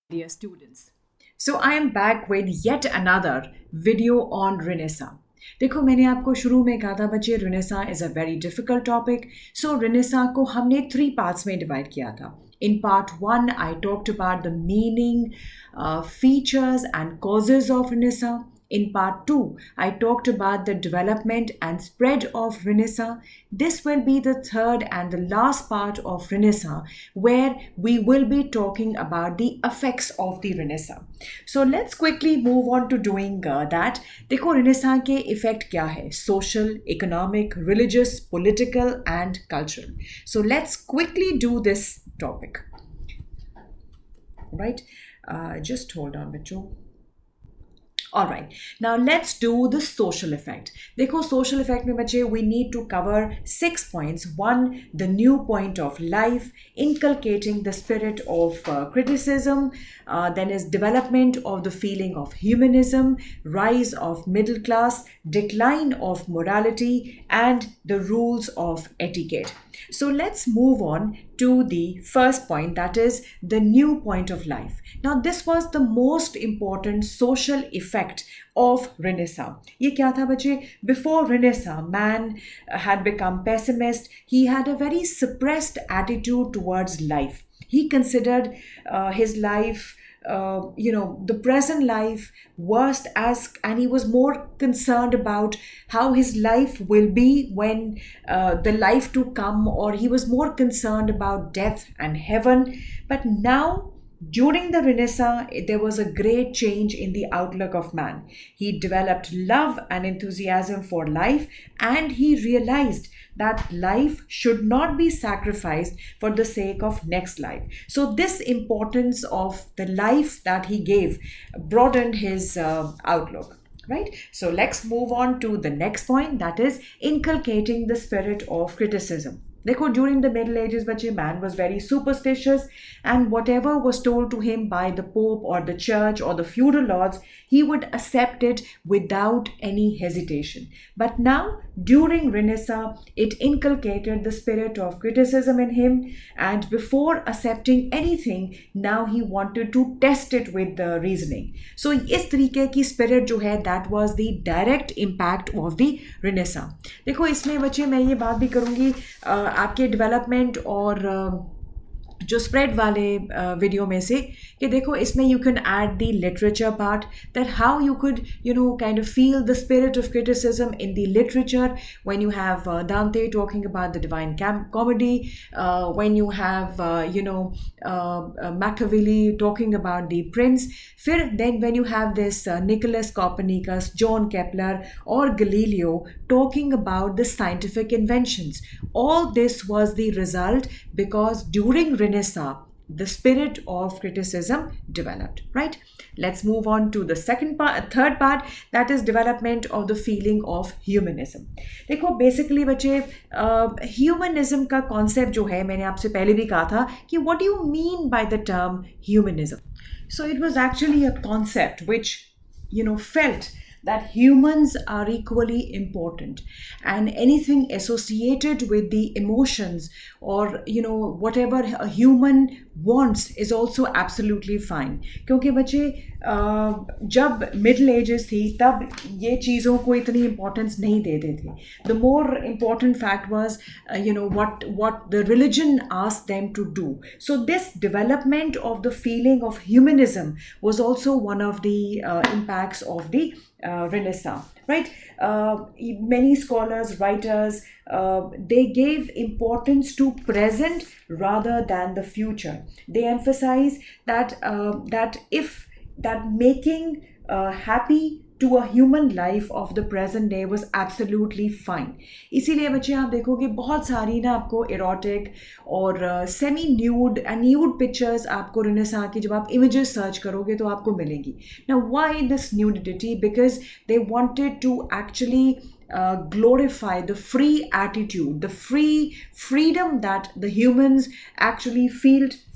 Dear students. So I am back with yet another video on Renaissance. देखो मैंने आपको शुरू में कहा था बच्चे Renaissance is a very difficult topic. So Renaissance को हमने 3 parts में divide किया था. In part 1 I talked about the meaning, features and causes of Renaissance. In part 2, I talked about the development and spread of Renaissance. This will be the third and the last part of Renaissance, where we will be talking about the effects of the Renaissance. So let's quickly move on to doing that. देखो Renaissance के effect क्या है? Social, economic, religious, political and cultural. So let's quickly do this topic. Right? Just hold on बच्चों. All right, now let's do the social effect. देखो social effect में बच्चे we need to cover 6 points. One, the new point of life, inculcating the spirit of criticism, then is development of the feeling of humanism, rise of middle class, decline of morality, and the rules of etiquette. So let's move on to the first point, that is the new point of life. Now, this was the most important social effect of Renaissance. ये क्या था बच्चे? Before Renaissance, man had become pessimist. He had a very suppressed attitude towards life. He considered his life, the present life worst as, and he was more concerned about how his life will be when the life to come, or he was more concerned about death and heaven. But now, during the Renaissance, there was a great change in the outlook of man. He developed love and enthusiasm for life, and he realized that life should not be sacrificed for the sake of next life. So, this importance of the life that he gave broadened his outlook. Right? So, let's move on to the next point, that is inculcating the spirit of criticism. देखो during the Middle Ages बच्चे man was very superstitious, and whatever was told to him by the Pope or the Church or the feudal lords, he would accept it without any hesitation. But now during Renaissance, it inculcated the spirit of criticism in him, and before accepting anything, now he wanted to test it with the reasoning. So इस तरीके की spirit जो है, that was the direct impact of the Renaissance. देखो इसमें बच्चे मैं ये बात भी करूँगी आपके डेवलपमेंट और जो स्प्रेड वाले वीडियो में से, कि देखो इसमें you can add the literature part, that how you could kind of feel the spirit of criticism in the literature when you have Dante talking about the divine comedy, when you have Machiavelli talking about the prince. फिर then when you have this Nicholas Copernicus, John Kepler or Galileo talking about the scientific inventions. All this was the result because during Renaissance the spirit of criticism developed. Right? Let's move on to the third part, that is development of the feeling of humanism. देखो basically बच्चे humanism का concept जो है, मैंने आपसे पहले भी कहा था कि what do you mean by the term humanism? So it was actually a concept which felt that humans are equally important, and anything associated with the emotions or whatever a human wants is also absolutely fine. क्योंकि बच्चे जब middle ages थी तब ये चीज़ों को इतनी importance नहीं देते थे. The more important fact was what the religion asked them to do. So this development of the feeling of humanism was also one of the impacts of the Renaissance, right? Many scholars, writers, they gave importance to present rather than the future. They emphasize that if that making happy to a human life of the present day was absolutely fine. इसीलिए बच्चे आप देखोगे बहुत सारी ना आपको erotic और semi nude and nude pictures आपको Renaissance की जब आप images search करोगे तो आपको मिलेंगी. Now why this nudity? Because they wanted to actually glorify the free attitude, the freedom that the humans actually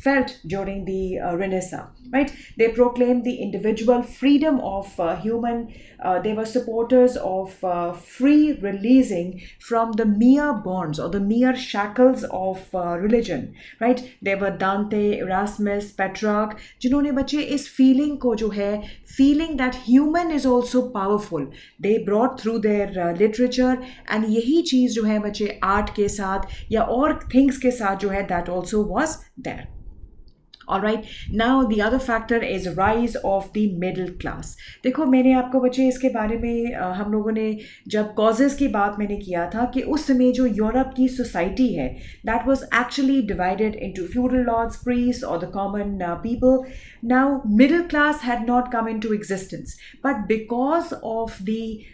felt during the Renaissance, right? They proclaimed the individual freedom of human. They were supporters of free releasing from the mere bonds or the mere shackles of religion, right? They were Dante, Erasmus, Petrarch, जिन्होंने बच्चे इस feeling को जो है feeling that human is also powerful, they brought through their literature, and यही चीज़ जो है बच्चे art के साथ या और things के साथ जो है that also was there. All right, now the other factor is rise of the middle class. देखो मैंने आपको बच्चे इसके बारे में हम लोगों ने जब causes की बात मैंने किया था कि उस समय जो यूरोप की सोसाइटी है that was actually divided into feudal lords, priests or the common people. Now middle class had not come into existence, but because of the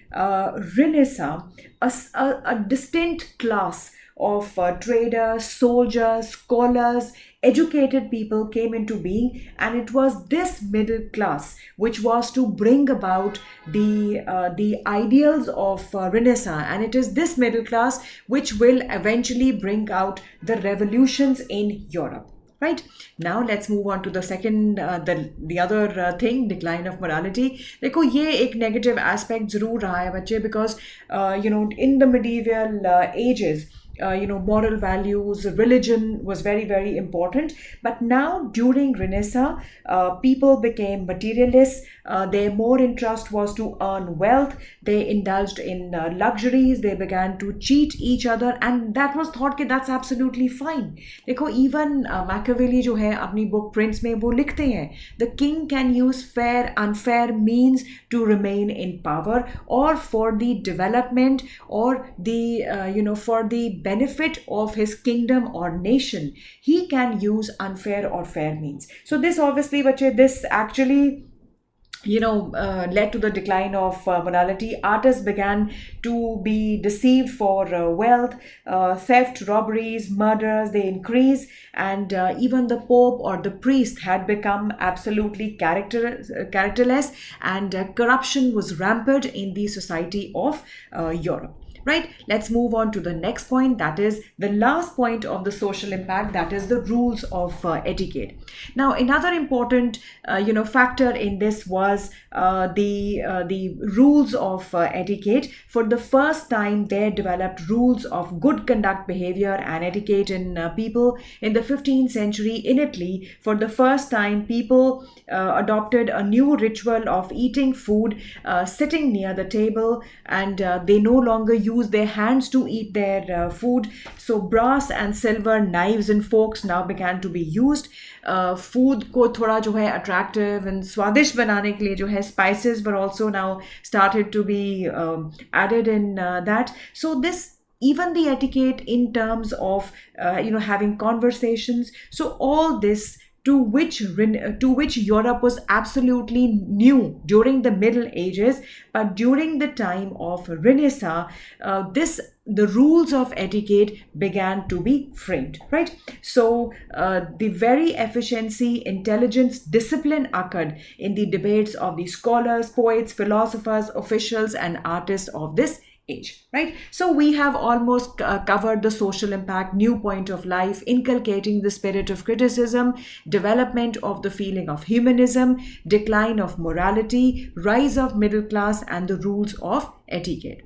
Renaissance, a distinct class of traders, soldiers, scholars, educated people came into being, and it was this middle class which was to bring about the ideals of Renaissance, and it is this middle class which will eventually bring out the revolutions in Europe. Right, now let's move on to the second the other thing, decline of morality. देखो ये एक negative aspect जरूर रहा है बच्चे, because in the medieval ages moral values, religion was very, very important. But now during Renaissance, people became materialists. Their more interest was to earn wealth. They indulged in luxuries. They began to cheat each other, and that was thought that that's absolutely fine. देखो even Machiavelli जो है अपनी book Prince में वो लिखते हैं, the king can use fair, unfair means to remain in power, or for the development, or the for the benefit of his kingdom or nation, he can use unfair or fair means. So this obviously, this actually led to the decline of morality. Artists began to be deceived for wealth, theft, robberies, murders, they increased, and even the Pope or the priest had become absolutely characterless, and corruption was rampant in the society of Europe. Right, let's move on to the next point, that is the last point of the social impact, that is the rules of etiquette. Now another important factor in this was the rules of etiquette. For the first time they developed rules of good conduct, behavior and etiquette in people. In the 15th century in Italy, for the first time people adopted a new ritual of eating food sitting near the table, and they no longer use their hands to eat their food. So brass and silver knives and forks now began to be used. Food को थोड़ा जो है attractive and स्वादिष्ट बनाने के लिए जो है spices were also now started to be added in that. So this, even the etiquette in terms of having conversations, so all this to which Europe was absolutely new during the Middle Ages, but during the time of Renaissance, the rules of etiquette began to be framed, right? So the very efficiency, intelligence, discipline occurred in the debates of the scholars, poets, philosophers, officials, and artists of this age, right? So we have almost covered the social impact, new point of life, inculcating the spirit of criticism, development of the feeling of humanism, decline of morality, rise of middle class, and the rules of etiquette.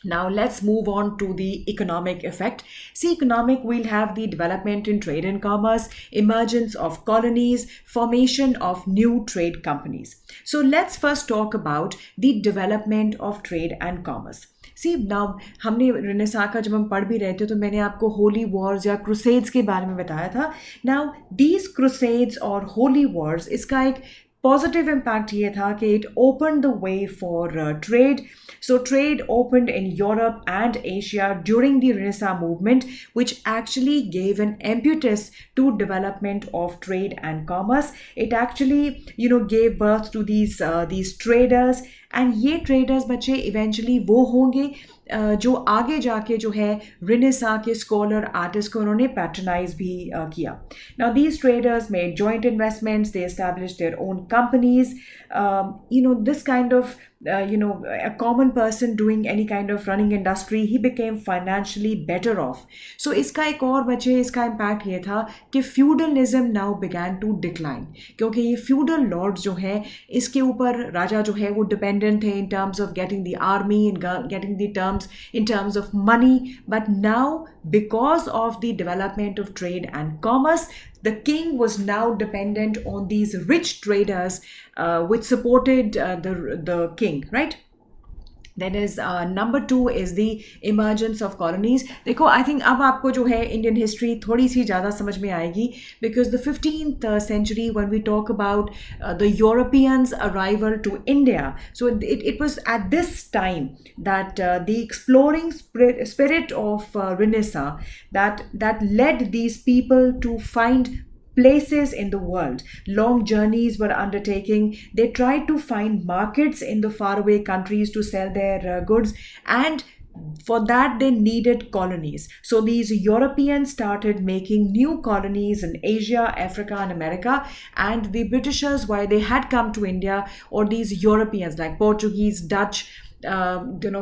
Now let's move on to the economic effect. See, economic, we'll have the development in trade and commerce, emergence of colonies, formation of new trade companies. So let's first talk about the development of trade and commerce. See now हमने renaissance का जब हम पढ़ भी रहे थे तो मैंने आपको होली वॉर्स या क्रूसेड्स के बारे में बताया था. नाउ दीज क्रूसेड्स और होली वॉर्स, इसका एक पॉजिटिव इम्पैक्ट ये था कि it open the way for trade. So trade opened in Europe and Asia during the Renaissance movement, which actually gave an impetus to development of trade and commerce. It actually, gave birth to these traders, and ये traders बच्चे eventually वो होंगे जो आगे जाके जो है renaissance के स्कॉलर आर्टिस्ट को उन्होंने पैट्रनाइज भी किया. Now these traders made joint investments, they established their own companies. This kind of a common person doing any kind of running industry, he became financially better off. So इसका एक और बचे इसका impact ये था कि feudalism now began to decline, क्योंकि ये feudal lords जो है इसके ऊपर राजा जो है वो dependent थे in terms of getting the army and getting the terms in terms of money. But now, because of the development of trade and commerce, the king was now dependent on these rich traders, which supported the king, right? Then is number 2 is the emergence of colonies. देखो, I think अब आपको जो है Indian history थोड़ी सी ज़्यादा समझ में आएगी, because the 15th century, when we talk about the Europeans' arrival to India, so it was at this time that the exploring spirit of Renaissance that led these people to find places in the world. Long journeys were undertaking. They tried to find markets in the faraway countries to sell their goods, and for that they needed colonies. So these Europeans started making new colonies in Asia, Africa and America, and the Britishers, while they had come to India, or these Europeans like Portuguese, Dutch,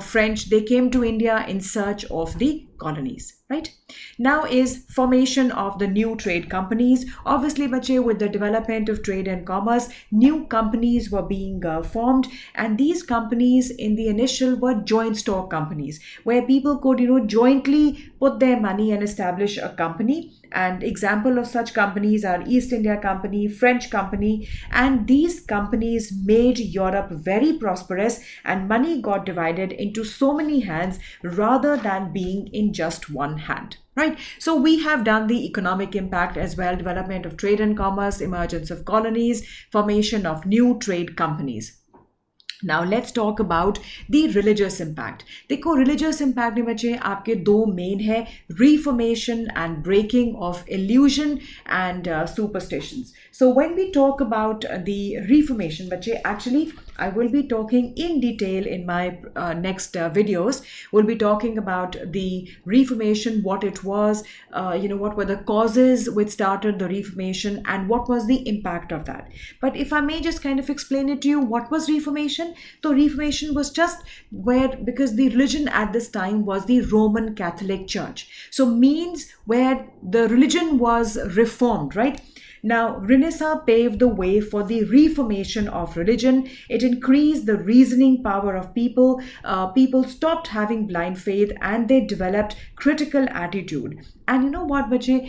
French, they came to India in search of the colonies, right? Now is formation of the new trade companies. Obviously, bache, with the development of trade and commerce, new companies were being formed, and these companies in the initial were joint stock companies, where people could, jointly put their money and establish a company. And example of such companies are East India Company, French Company, and these companies made Europe very prosperous, and money got divided into so many hands rather than being in just one hand. Right? So we have done the economic impact as well: development of trade and commerce, emergence of colonies, formation of new trade companies. Now let's talk about the religious impact. देखो, religious impact में बच्चे आपके दो main है: reformation and breaking of illusion and superstitions. So when we talk about the reformation, बच्चे, actually I will be talking in detail in my next videos. We'll be talking about the Reformation, what it was, what were the causes which started the Reformation, and what was the impact of that. But if I may just kind of explain it to you, what was Reformation? So Reformation was just because the religion at this time was the Roman Catholic Church. So means where the religion was reformed, right? Now, Renaissance paved the way for the reformation of religion. It increased the reasoning power of people. People stopped having blind faith, and they developed critical attitude. And you know what, बच्चे,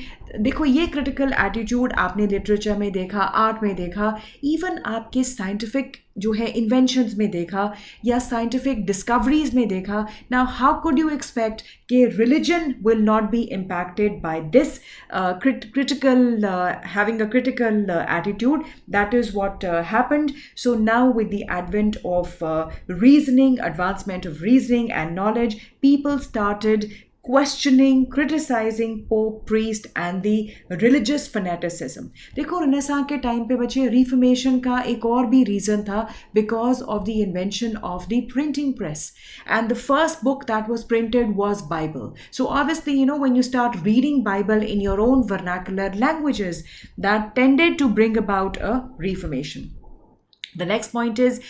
देखो, ये critical attitude आपने literature में देखा, art में देखा, even आपके scientific जो है inventions में देखा, या scientific discoveries में देखा. Now, how could you expect कि religion will not be impacted by this having a critical attitude? That is what happened. So now, with the advent of reasoning, advancement of reasoning and knowledge, people started questioning, criticizing Pope, priest and the religious fanaticism. देखो, Renaissance के time पे बच्चे Reformation का एक और भी reason था, because of the invention of the printing press. And the first book that was printed was Bible. So obviously, when you start reading Bible in your own vernacular languages, that tended to bring about a Reformation. The next point is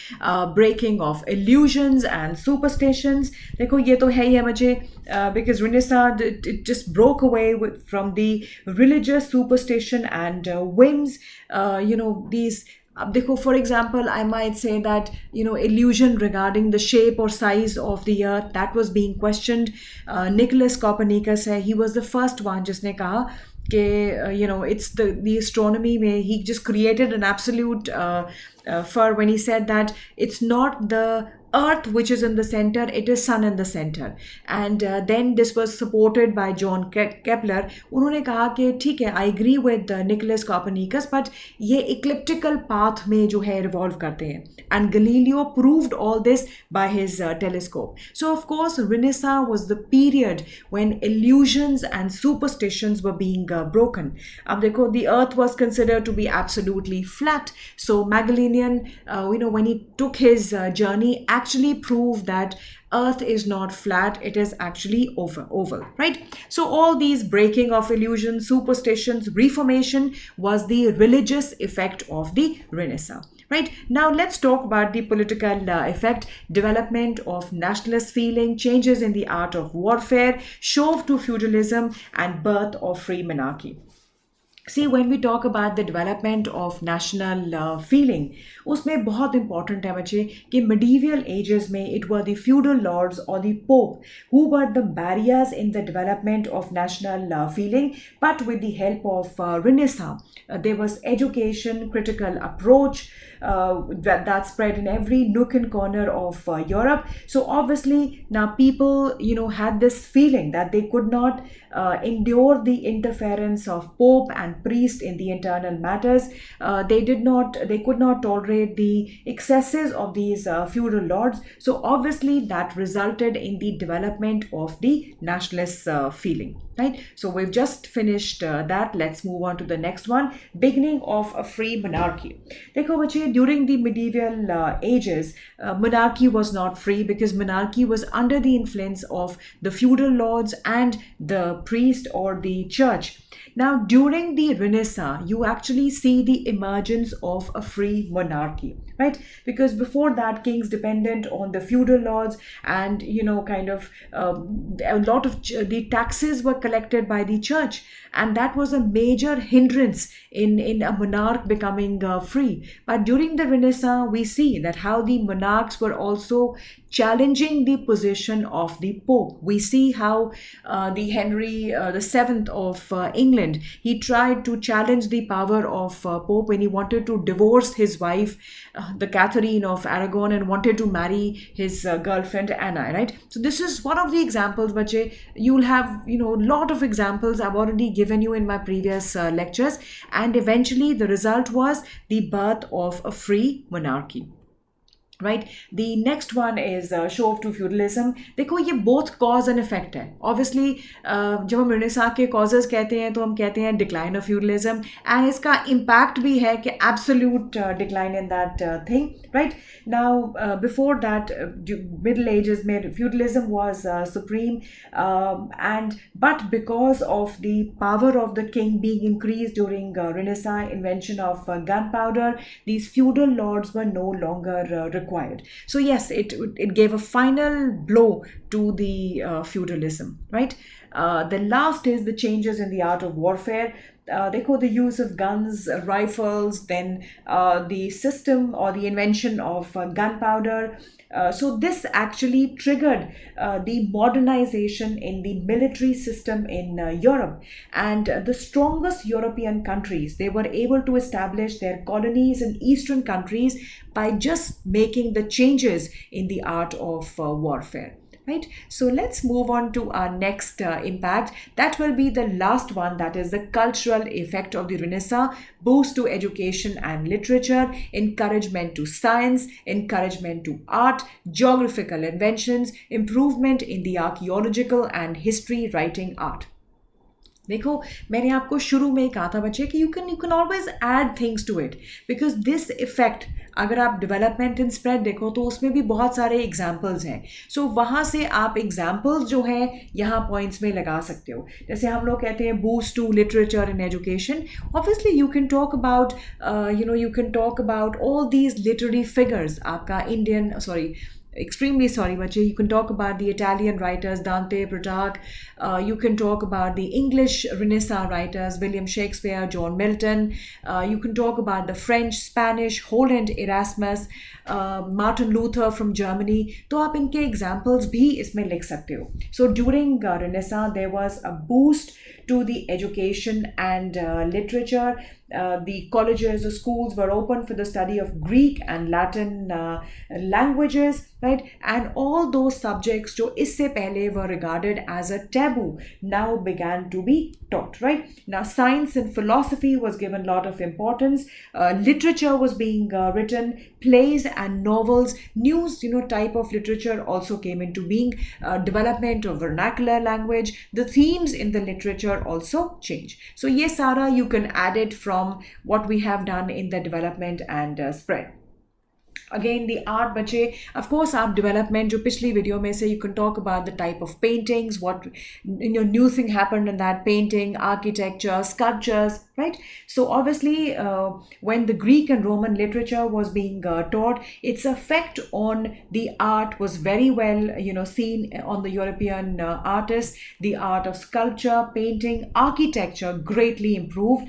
breaking of illusions and superstitions. देखो, ये तो है ही है मुझे, because Renaissance, it just broke away from the religious superstition and whims. These. देखो, for example, I might say that, illusion regarding the shape or size of the earth, that was being questioned. Nicholas Copernicus he was the first one जिसने कहा कि, it's the astronomy में, he just created an absolute for when he said that it's not the earth which is in the center, it is sun in the center. And then this was supported by John Kepler. उन्होंने कहा कि ठीक है, I agree with Nicholas Copernicus, but ये ecliptical path में जो है revolve करते हैं. And Galileo proved all this by his telescope. So of course, Renaissance was the period when illusions and superstitions were being broken. अब देखो, the earth was considered to be absolutely flat. So Magellan, when he took his journey, actually prove that Earth is not flat, it is actually oval, right? So all these breaking of illusions, superstitions, reformation was the religious effect of the Renaissance. Right now, let's talk about the political effect, development of nationalist feeling, changes in the art of warfare, shove to feudalism, and birth of free monarchy. See, when we talk about the development of national feeling, उसमें बहुत important है बच्चे कि medieval ages में it were the feudal lords or the pope who were the barriers in the development of national feeling. But with the help of Renaissance, there was education, critical approach, that spread in every nook and corner of Europe. So obviously now people, had this feeling that they could not endure the interference of Pope and priest in the internal matters. They could not tolerate the excesses of these feudal lords. So obviously that resulted in the development of the nationalist feeling. Right, so we've just finished that. Let's move on to the next one, beginning of a free monarchy. देखो बच्चे, during the medieval ages, monarchy was not free because monarchy was under the influence of the feudal lords and the priest or the church. Now, during the Renaissance, you actually see the emergence of a free monarchy, right? Because before that, kings depended on the feudal lords, and a lot of the taxes were collected by the church, and that was a major hindrance in a monarch becoming free. But during the Renaissance, we see that how the monarchs were also challenging the position of the Pope. We see how the Henry the Seventh of England, he tried to challenge the power of Pope when he wanted to divorce his wife, the Catherine of Aragon, and wanted to marry his girlfriend Anna. Right. So this is one of the examples, Bache. You'll have lot of examples I've already given you in my previous lectures, and eventually the result was the birth of a free monarchy. Right, the next one is shove to feudalism. देखो ये both cause and effect है. Obviously जब हम Renaissance के causes कहते हैं तो हम कहते हैं decline of feudalism, and इसका impact भी है कि absolute decline in that thing. Right, now before that, Middle Ages में feudalism was supreme, but because of the power of the king being increased during Renaissance, invention of gunpowder, these feudal lords were no longer required. So yes, it gave a final blow to the feudalism, right? The last is the changes in the art of warfare. They call the use of guns, rifles, then the system or the invention of gunpowder. So this actually triggered the modernization in the military system in Europe, and the strongest European countries, they were able to establish their colonies in eastern countries by just making the changes in the art of warfare. Right, so let's move on to our next impact. That will be the last one, that is the cultural effect of the Renaissance: boost to education and literature, encouragement to science, encouragement to art, geographical inventions, improvement in the archaeological and history writing art. देखो, मैंने आपको शुरू में ही कहा था बच्चे कि you can always add things to it, because this effect, अगर आप डेवलपमेंट इन स्प्रेड देखो तो उसमें भी बहुत सारे एग्जाम्पल्स हैं. सो वहाँ से आप एग्जाम्पल्स जो हैं यहाँ पॉइंट्स में लगा सकते हो. जैसे हम लोग कहते हैं boost to literature in education. Obviously you can talk about all these literary figures. आपका extremely sorry, Bache. You can talk about the Italian writers, Dante, Plutarch. You can talk about the English Renaissance writers, William Shakespeare, John Milton. You can talk about the French, Spanish, Holland, Erasmus, Martin Luther from Germany. तो आप इनके examples भी इसमें लिख सकते हो. So during Renaissance, there was a boost to the education and literature. The colleges, the schools were open for the study of Greek and Latin languages, right? And all those subjects जो इससे पहले were regarded as a taboo now began to be taught, right? Now science and philosophy was given a lot of importance. Literature was being written, plays and novels, news, type of literature also came into being. Development of vernacular language, the themes in the literature also change. So yes, Sarah, you can add it from what we have done in the development and spread. Again, the art bache, of course, art development, jo pichli video mein se, you can talk about the type of paintings, what new thing happened in that painting, architecture, sculptures, right? So obviously, when the Greek and Roman literature was being taught, its effect on the art was very well, seen on the European artists. The art of sculpture, painting, architecture greatly improved.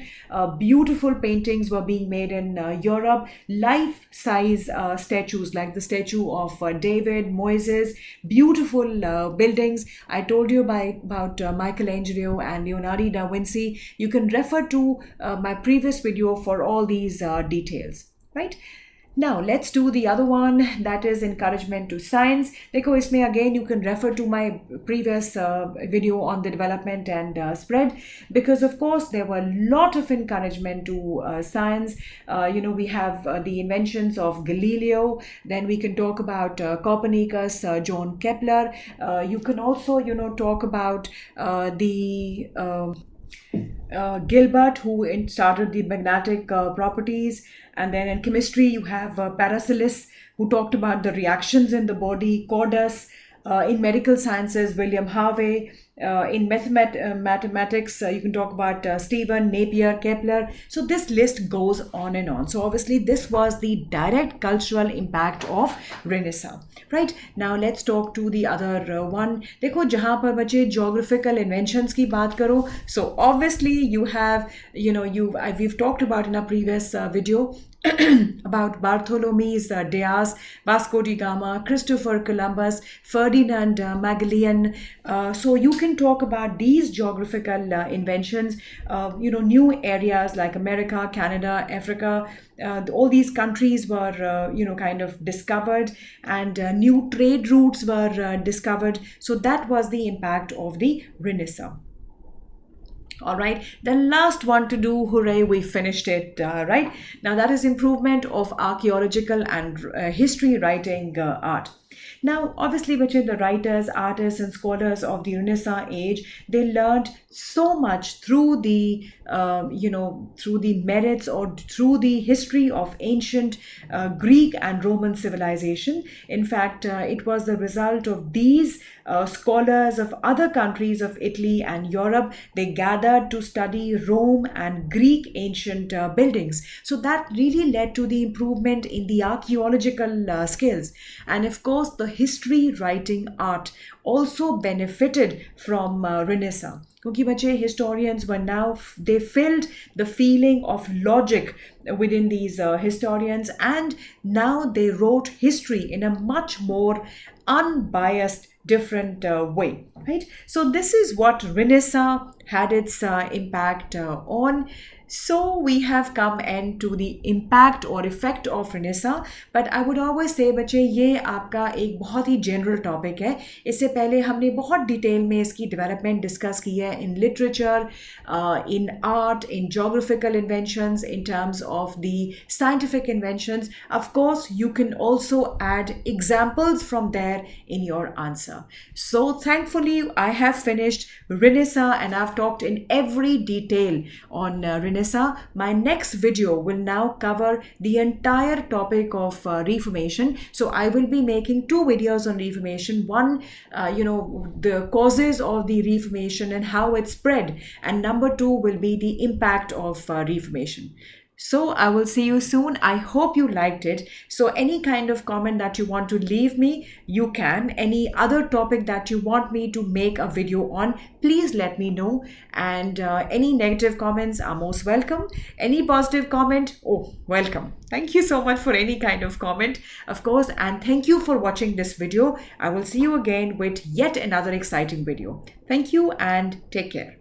Beautiful paintings were being made in Europe, life-size statues like the statue of David, Moses, beautiful buildings. I told you about Michelangelo and Leonardo da Vinci. You can refer to my previous video for all these details, right? Now let's do the other one, that is encouragement to science. Dekho, isme again you can refer to my previous video on the development and spread, because of course there were a lot of encouragement to science. We have the inventions of Galileo, then we can talk about Copernicus, John Kepler. You can also talk about the Gilbert, who started the magnetic properties. And then in chemistry, you have Paracelsus, who talked about the reactions in the body, Cordus. In medical sciences, William Harvey. In mathematics, you can talk about Stephen, Napier, Kepler. So this list goes on and on. So obviously this was the direct cultural impact of Renaissance, right? Now let's talk to the other one. देखो जहाँ पर बच्चे geographical inventions की बात करो, so obviously you have, we've talked about in a previous video about Bartholomew's Dias, Vasco da Gama, Christopher Columbus, Ferdinand Magellan. So you can talk about these geographical inventions, new areas like America, Canada, Africa. All these countries were, kind of discovered, and new trade routes were discovered. So that was the impact of the Renaissance. All right, the last one to do, hooray, we finished it, right? Now that is improvement of archaeological and history writing art. Now, obviously, the writers, artists, and scholars of the Renaissance age, they learned so much through the, through the merits or through the history of ancient Greek and Roman civilization. In fact, it was the result of these scholars of other countries of Italy and Europe. They gathered to study Rome and Greek ancient buildings. So that really led to the improvement in the archaeological skills. And of course, the history writing art also benefited from Renaissance. क्योंकि बच्चे historians were now, they filled the feeling of logic within these historians, and now they wrote history in a much more unbiased, different way, right? So this is what Renaissance had its impact on. So we have come end to the impact or effect of Renaissance, but I would always say बच्चे ये आपका एक बहुत ही general topic है. इससे पहले हमने बहुत डिटेल में इसकी development discuss की है in literature, in art, in geographical inventions, in terms of the scientific inventions. Of course, you can also add examples from there in your answer. So thankfully, I have finished Renaissance and I've talked in every detail on Renaissance. My next video will now cover the entire topic of Reformation. So I will be making two videos on Reformation. One, the causes of the Reformation and how it spread. And number two will be the impact of Reformation. So I will see you soon. I hope you liked it. So any kind of comment that you want to leave me, you can. Any other topic that you want me to make a video on, please let me know. And any negative comments are most welcome. Any positive comment, welcome. Thank you so much for any kind of comment, of course. And thank you for watching this video. I will see you again with yet another exciting video. Thank you and take care.